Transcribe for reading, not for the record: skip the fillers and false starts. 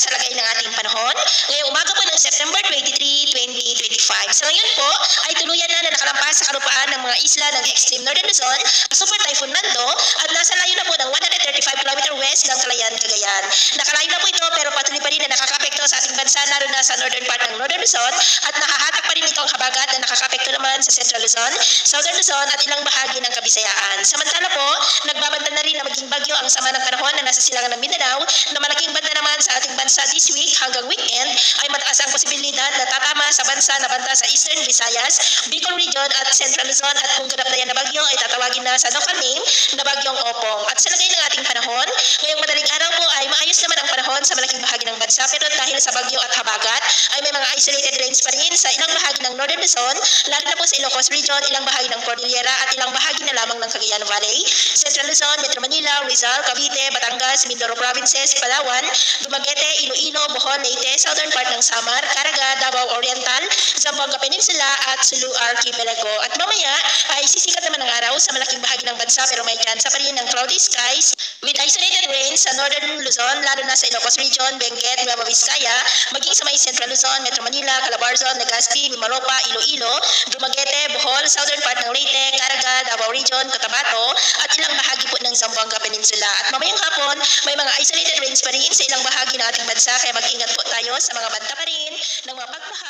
sa lagay ng ating panahon. Ngayong umaga po ng September 23, 2025. Sa ngayon po ay tuluyan na nakalampas sa kalupaan ng mga isla ng extreme northern Luzon, Super Typhoon Nando at nasa layo na po ng 135 km west ng Calayan, Cagayan. Nakalayo na po ito pero patuloy pa rin na nakakapekto sa ating bansa lalo na sa northern part ng northern Luzon at nakahatak pa rin ito ang habagat na nakakapekto naman sa central Luzon, southern Luzon at ilang bahagi ng Kabisayaan. Samantala po, nagbabanta na rin na maging bagyo ang sama ng panahon na nasa silangan ng Mindanao na malaking banta naman sa ating bansa this week hanggang weekend ay mataas ang posibilidad na tatama sa bansa na banta sa Eastern Visayas, Bicol Region at Central Luzon at kung ganap na yan na bagyo ay tatawagin na sa local name na bagyong Opong. At sa lagay ng ating panahon, ngayong madaling araw po ay maayos naman ang panahon sa malaking bahagi ng bansa pero dahil sa bagyo at habagat ay may mga isolated rains pa rin sa ilang bahagi ng Northern Luzon, lalo na po sa Ilocos Region, ilang bahagi ng Cordillera at ilang bahagi na lamang ng Cagayan Valley, Central Luzon, Metro Manila, Rizal, Cavite, Batangas, Mindoro Provinces, Palawan, Dumaguete, Iloilo, Bohol, Leyte, southern part ng Samar, Caraga, Davao Oriental, Zamboanga Peninsula at Sulu Archipelago. At mamaya ay sisikat naman ang araw sa malaking bahagi ng bansa pero may chance pa rin ng cloudy skies with isolated rains sa Northern Luzon, lalo na sa Ilocos Region, Benguet, Nueva Vizcaya, maging sa may Central Luzon, Metro Manila, Calabarzon, Legazpi, Mimaropa, Iloilo, Dumaguete, Bohol, southern part ng Leyte, Caraga, Davao Region, Cotabato, at ilang bahagi po ng Zamboanga Peninsula. At mamayang hapon, may mga isolated rains pa rin sa ilang bahagi ng ating bansa kaya mag-ingat po tayo sa mga banta pa rin ng mga pagbaha